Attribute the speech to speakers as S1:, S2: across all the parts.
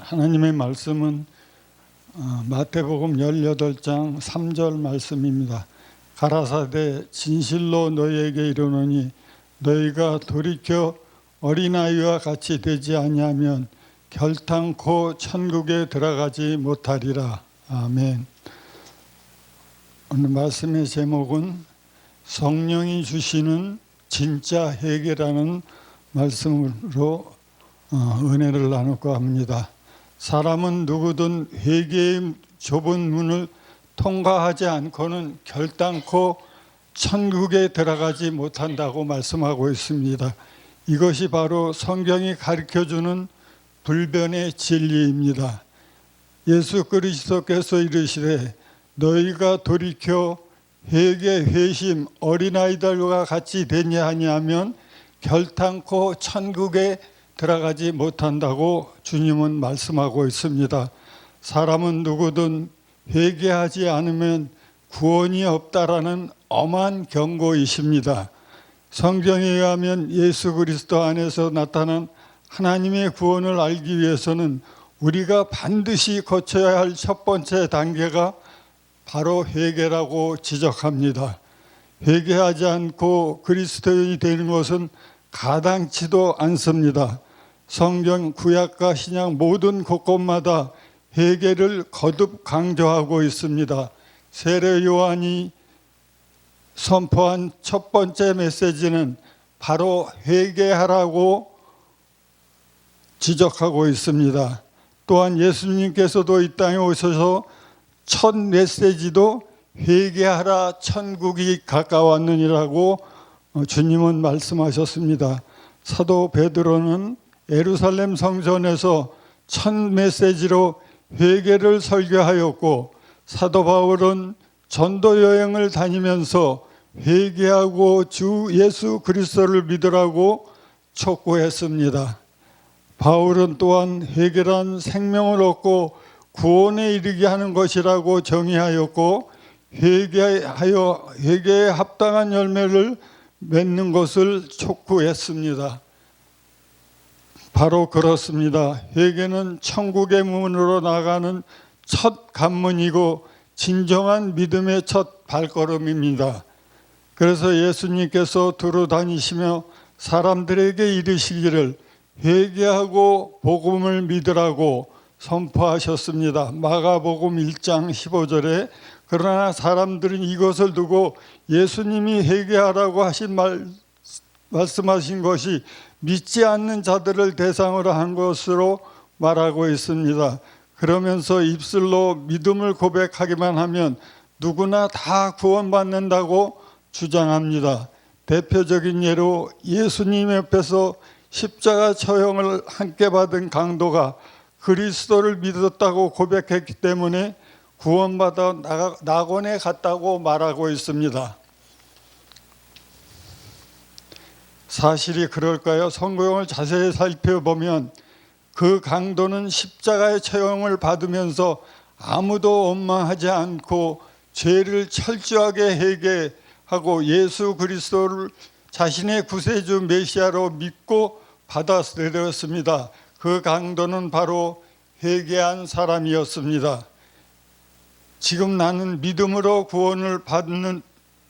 S1: 하나님의 말씀은 마태복음 18장 3절 말씀입니다. 가라사대 진실로 너희에게 이르노니 너희가 돌이켜 어린아이와 같이 되지 아니하면 결탄코 천국에 들어가지 못하리라. 아멘. 오늘 말씀의 제목은 성령이 주시는 진짜 회개라는 말씀으로 은혜를 나눌까 합니다. 사람은 누구든 회개의 좁은 문을 통과하지 않고는 결단코 천국에 들어가지 못한다고 말씀하고 있습니다. 이것이 바로 성경이 가르쳐주는 불변의 진리입니다. 예수 그리스도께서 이르시되 너희가 돌이켜 회개 회심 어린아이들과 같이 되냐 하냐면 결탄코 천국에 들어가지 못한다고 주님은 말씀하고 있습니다. 사람은 누구든 회개하지 않으면 구원이 없다라는 엄한 경고이십니다. 성경에 의하면 예수 그리스도 안에서 나타난 하나님의 구원을 알기 위해서는 우리가 반드시 거쳐야 할 첫 번째 단계가 바로 회개라고 지적합니다. 회개하지 않고 그리스도인이 되는 것은 가당치도 않습니다. 성경 구약과 신약 모든 곳곳마다 회개를 거듭 강조하고 있습니다. 세례 요한이 선포한 첫 번째 메시지는 바로 회개하라고 지적하고 있습니다. 또한 예수님께서도 이 땅에 오셔서 첫 메시지도 회개하라 천국이 가까웠느니라고 주님은 말씀하셨습니다. 사도 베드로는 예루살렘 성전에서 첫 메시지로 회개를 설교하였고, 사도 바울은 전도 여행을 다니면서 회개하고 주 예수 그리스도를 믿으라고 촉구했습니다. 바울은 또한 회개란 생명을 얻고 구원에 이르게 하는 것이라고 정의하였고, 회개에 합당한 열매를 맺는 것을 촉구했습니다. 바로 그렇습니다. 회개는 천국의 문으로 나가는 첫 관문이고 진정한 믿음의 첫 발걸음입니다. 그래서 예수님께서 두루 다니시며 사람들에게 이르시기를 회개하고 복음을 믿으라고 선포하셨습니다. 마가복음 1장 15절에 그러나 사람들은 이것을 두고 예수님이 회개하라고 말씀하신 것이 믿지 않는 자들을 대상으로 한 것으로 말하고 있습니다. 그러면서 입술로 믿음을 고백하기만 하면 누구나 다 구원받는다고 주장합니다. 대표적인 예로 예수님 옆에서 십자가 처형을 함께 받은 강도가 그리스도를 믿었다고 고백했기 때문에 구원받아 낙원에 갔다고 말하고 있습니다. 사실이 그럴까요? 성경을 자세히 살펴보면 그 강도는 십자가의 처형을 받으면서 아무도 원망하지 않고 죄를 철저하게 회개하고 예수 그리스도를 자신의 구세주 메시아로 믿고 받아들였습니다. 그 강도는 바로 회개한 사람이었습니다. 지금 나는 믿음으로 구원을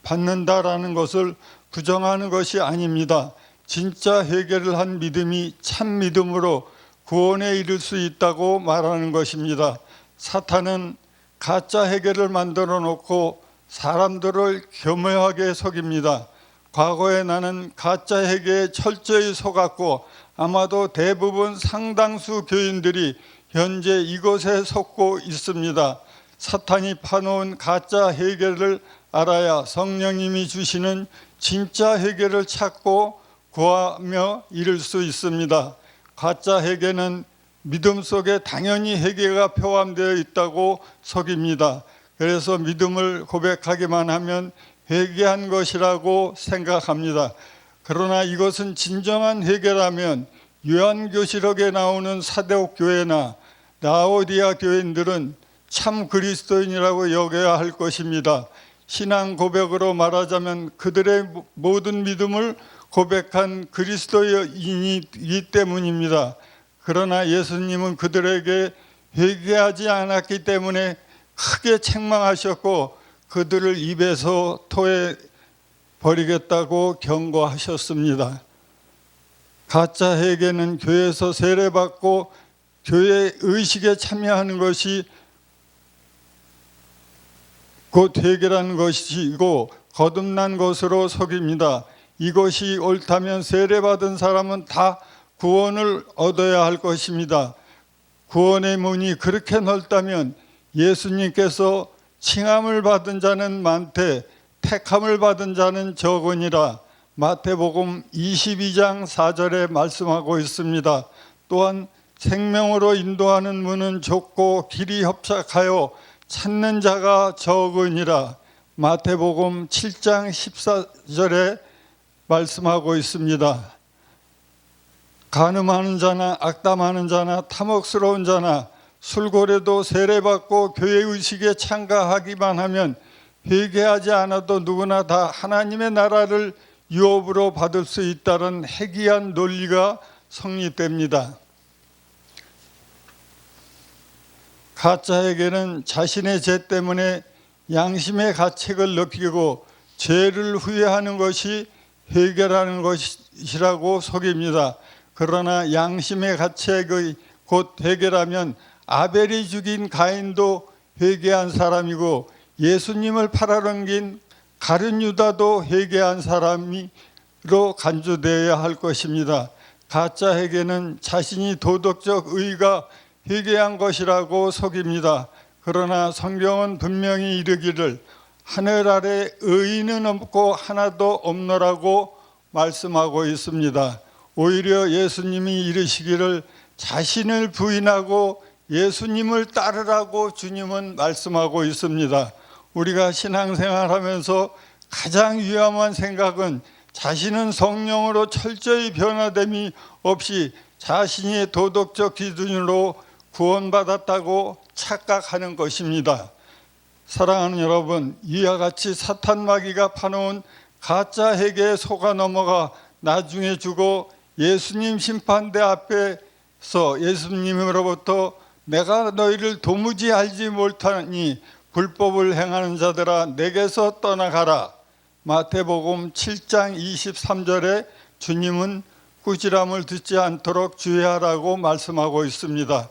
S1: 받는다라는 것을 부정하는 것이 아닙니다. 진짜 회개를 한 믿음이 참 믿음으로 구원에 이를 수 있다고 말하는 것입니다. 사탄은 가짜 회개를 만들어 놓고 사람들을 교묘하게 속입니다. 과거에 나는 가짜 회개에 철저히 속았고 아마도 대부분 상당수 교인들이 현재 이것에 속고 있습니다. 사탄이 파놓은 가짜 회개를 알아야 성령님이 주시는 진짜 회개를 찾고 구하며 이룰 수 있습니다. 가짜 회개는 믿음 속에 당연히 회개가 포함되어 있다고 속입니다. 그래서 믿음을 고백하기만 하면 회개한 것이라고 생각합니다. 그러나 이것은 진정한 회개라면 요한계시록에 나오는 사대옥 교회나 라오디아 교인들은 참 그리스도인이라고 여겨야 할 것입니다. 신앙 고백으로 말하자면 그들의 모든 믿음을 고백한 그리스도인이기 때문입니다. 그러나 예수님은 그들에게 회개하지 않았기 때문에 크게 책망하셨고 그들을 입에서 토해 버리겠다고 경고하셨습니다. 가짜 회개는 교회에서 세례받고 교회 의식에 참여하는 것이 곧 회개라는 것이고 거듭난 것으로 속입니다. 이것이 옳다면 세례받은 사람은 다 구원을 얻어야 할 것입니다. 구원의 문이 그렇게 넓다면 예수님께서 칭함을 받은 자는 많되 택함을 받은 자는 적으니라 마태복음 22장 4절에 말씀하고 있습니다. 또한 생명으로 인도하는 문은 좁고 길이 협착하여 찾는 자가 적으니라 마태복음 7장 14절에 말씀하고 있습니다. 간음하는 자나 악담하는 자나 탐욕스러운 자나 술고래도 세례받고 교회의식에 참가하기만 하면 회개하지 않아도 누구나 다 하나님의 나라를 유업으로 받을 수 있다는 해기한 논리가 성립됩니다. 가짜에게는 자신의 죄 때문에 양심의 가책을 느끼고 죄를 후회하는 것이 회개라는 것이라고 속입니다. 그러나 양심의 가책의 곧 회개라면 아벨이 죽인 가인도 회개한 사람이고 예수님을 팔아넘긴 가룟 유다도 회개한 사람으로 간주되어야 할 것입니다. 가짜 회개는 자신이 도덕적 의의가 회개한 것이라고 속입니다. 그러나 성경은 분명히 이르기를 하늘 아래 의인은 없고 하나도 없노라고 말씀하고 있습니다. 오히려 예수님이 이르시기를 자신을 부인하고 예수님을 따르라고 주님은 말씀하고 있습니다. 우리가 신앙생활하면서 가장 위험한 생각은 자신은 성령으로 철저히 변화됨이 없이 자신이 도덕적 기준으로 구원받았다고 착각하는 것입니다. 사랑하는 여러분, 이와 같이 사탄 마귀가 파놓은 가짜 회개에 속아 넘어가 나중에 죽어 예수님 심판대 앞에서 예수님으로부터 내가 너희를 도무지 알지 못하니 불법을 행하는 자들아 내게서 떠나가라 마태복음 7장 23절에 주님은 꾸지람을 듣지 않도록 주의하라고 말씀하고 있습니다.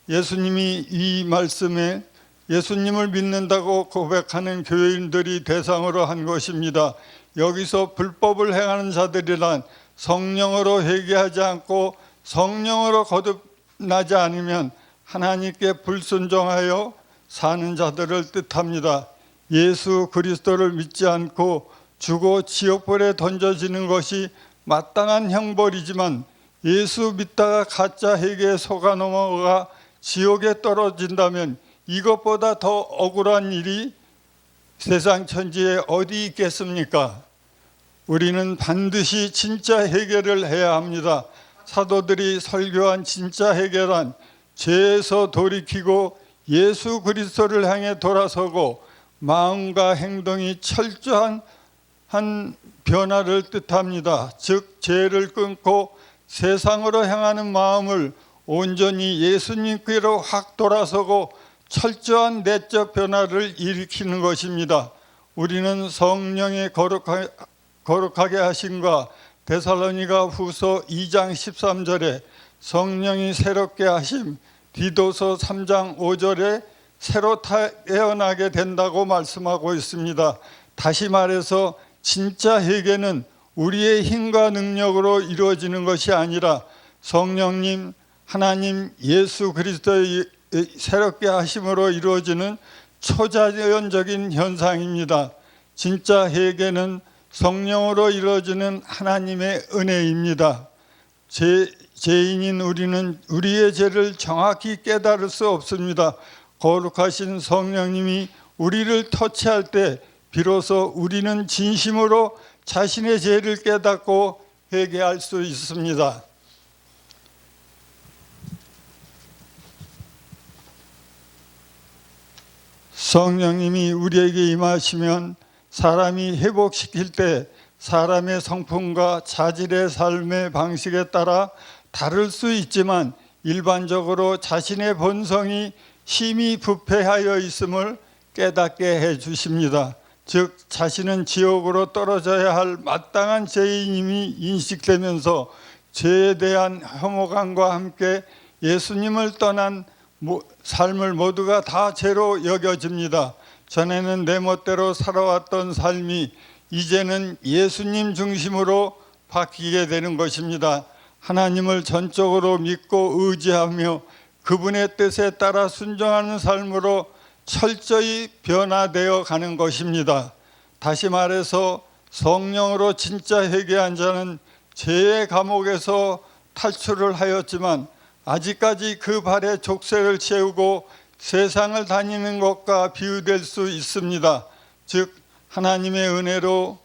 S1: 예수님이 이 말씀에 예수님을 믿는다고 고백하는 교인들이 대상으로 한 것입니다. 여기서 불법을 행하는 자들이란 성령으로 회개하지 않고 성령으로 거듭나지 않으면 하나님께 불순종하여 사는 자들을 뜻합니다. 예수 그리스도를 믿지 않고 죽어 지옥불에 던져지는 것이 마땅한 형벌이지만 예수 믿다가 가짜 회개에 속아 넘어가 지옥에 떨어진다면 이것보다 더 억울한 일이 세상 천지에 어디 있겠습니까? 우리는 반드시 진짜 회개를 해야 합니다. 사도들이 설교한 진짜 회개란 죄에서 돌이키고 예수 그리스도를 향해 돌아서고 마음과 행동이 철저한 변화를 뜻합니다. 즉 죄를 끊고 세상으로 향하는 마음을 온전히 예수님께로 확 돌아서고 철저한 내적 변화를 일으키는 것입니다. 우리는 성령의 거룩하게 하심과 데살로니가 후서 2장 13절에 성령이 새롭게 하심, 디도서 3장 5절에 새로 태어나게 된다고 말씀하고 있습니다. 다시 말해서 진짜 회개는 우리의 힘과 능력으로 이루어지는 것이 아니라 성령님, 하나님, 예수 그리스도의 새롭게 하심으로 이루어지는 초자연적인 현상입니다. 진짜 회개는 성령으로 이루어지는 하나님의 은혜입니다. 죄인인 우리는 우리의 죄를 정확히 깨달을 수 없습니다. 거룩하신 성령님이 우리를 터치할 때 비로소 우리는 진심으로 자신의 죄를 깨닫고 회개할 수 있습니다. 성령님이 우리에게 임하시면 사람이 회복시킬 때 사람의 성품과 자질의 삶의 방식에 따라 다를 수 있지만 일반적으로 자신의 본성이 심히 부패하여 있음을 깨닫게 해 주십니다. 즉 자신은 지옥으로 떨어져야 할 마땅한 죄인임이 인식되면서 죄에 대한 혐오감과 함께 예수님을 떠난 삶을 모두가 다 죄로 여겨집니다. 전에는 내 멋대로 살아왔던 삶이 이제는 예수님 중심으로 바뀌게 되는 것입니다. 하나님을 전적으로 믿고 의지하며 그분의 뜻에 따라 순종하는 삶으로 철저히 변화되어 가는 것입니다. 다시 말해서 성령으로 진짜 회개한 자는 죄의 감옥에서 탈출을 하였지만 아직까지 그 발에 족쇄를 채우고 세상을 다니는 것과 비유될 수 있습니다. 즉 하나님의 은혜로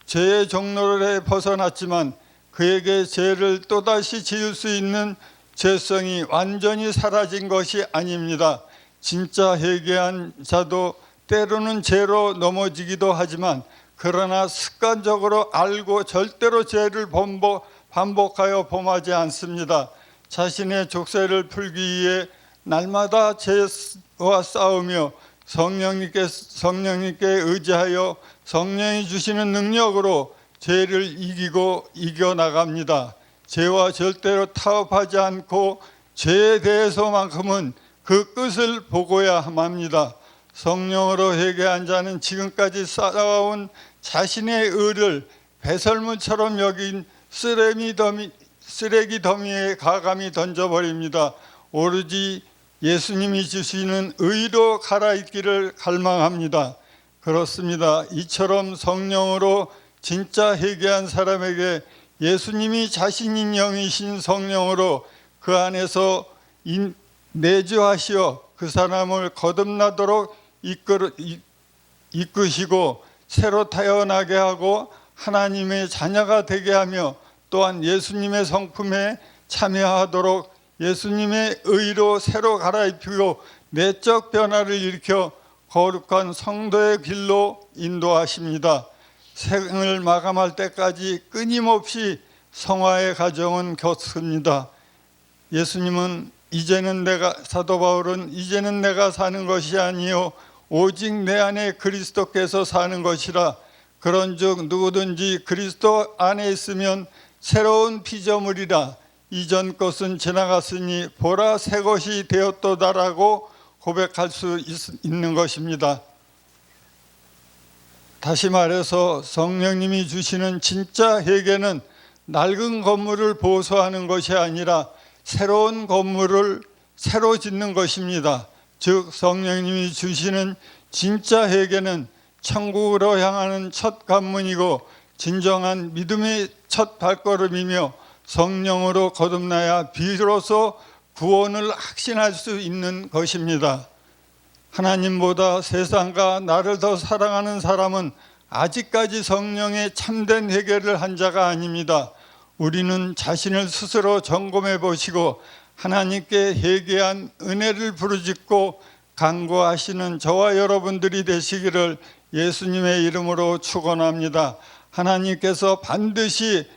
S1: 죄의 종로를 벗어났지만 그에게 죄를 또다시 지을 수 있는 죄성이 완전히 사라진 것이 아닙니다. 진짜 회개한 자도 때로는 죄로 넘어지기도 하지만 그러나 습관적으로 알고 절대로 죄를 반복하여 범하지 않습니다. 자신의 족쇄를 풀기 위해 날마다 죄와 싸우며 성령님께 의지하여 성령이 주시는 능력으로 죄를 이기고 이겨나갑니다. 죄와 절대로 타협하지 않고 죄에 대해서만큼은 그 끝을 보고야 합니다. 성령으로 회개한 자는 지금까지 쌓아온 자신의 의를 배설물처럼 여긴 쓰레기 더미에 가감히 던져버립니다. 오로지 예수님이 주시는 의로 갈아입기를 갈망합니다. 그렇습니다. 이처럼 성령으로 진짜 회개한 사람에게 예수님이 자신인 영이신 성령으로 그 안에서 내주하시어 그 사람을 거듭나도록 이끄시고 새로 태어나게 하고 하나님의 자녀가 되게 하며 또한 예수님의 성품에 참여하도록 예수님의 의로 새로 갈아입히고 내적 변화를 일으켜 거룩한 성도의 길로 인도하십니다. 생을 마감할 때까지 끊임없이 성화의 과정은 겪습니다. 예수님은 사도 바울은 이제는 내가 사는 것이 아니요 오직 내 안에 그리스도께서 사는 것이라. 그런즉 누구든지 그리스도 안에 있으면 새로운 피조물이라. 이전 것은 지나갔으니 보라 새 것이 되었도다라고 고백할 수 있는 것입니다. 다시 말해서 성령님이 주시는 진짜 회개는 낡은 건물을 보수하는 것이 아니라 새로운 건물을 새로 짓는 것입니다. 즉 성령님이 주시는 진짜 회개는 천국으로 향하는 첫 관문이고 진정한 믿음의 첫 발걸음이며 성령으로 거듭나야 비로소 구원을 확신할 수 있는 것입니다. 하나님보다 세상과 나를 더 사랑하는 사람은 아직까지 성령의 참된 회개를 한 자가 아닙니다. 우리는 자신을 스스로 점검해 보시고 하나님께 회개한 은혜를 부르짖고 간구하시는 저와 여러분들이 되시기를 예수님의 이름으로 축원합니다. 하나님께서 반드시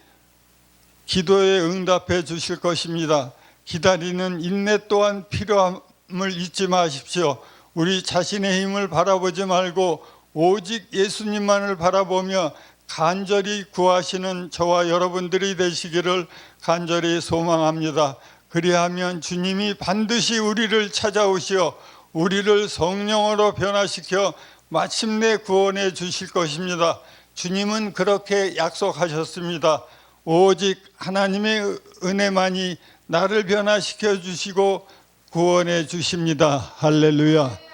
S1: 기도에 응답해 주실 것입니다. 기다리는 인내 또한 필요함을 잊지 마십시오. 우리 자신의 힘을 바라보지 말고 오직 예수님만을 바라보며 간절히 구하시는 저와 여러분들이 되시기를 간절히 소망합니다. 그리하면 주님이 반드시 우리를 찾아오시어 우리를 성령으로 변화시켜 마침내 구원해 주실 것입니다. 주님은 그렇게 약속하셨습니다. 오직 하나님의 은혜만이 나를 변화시켜 주시고 구원해 주십니다. 할렐루야.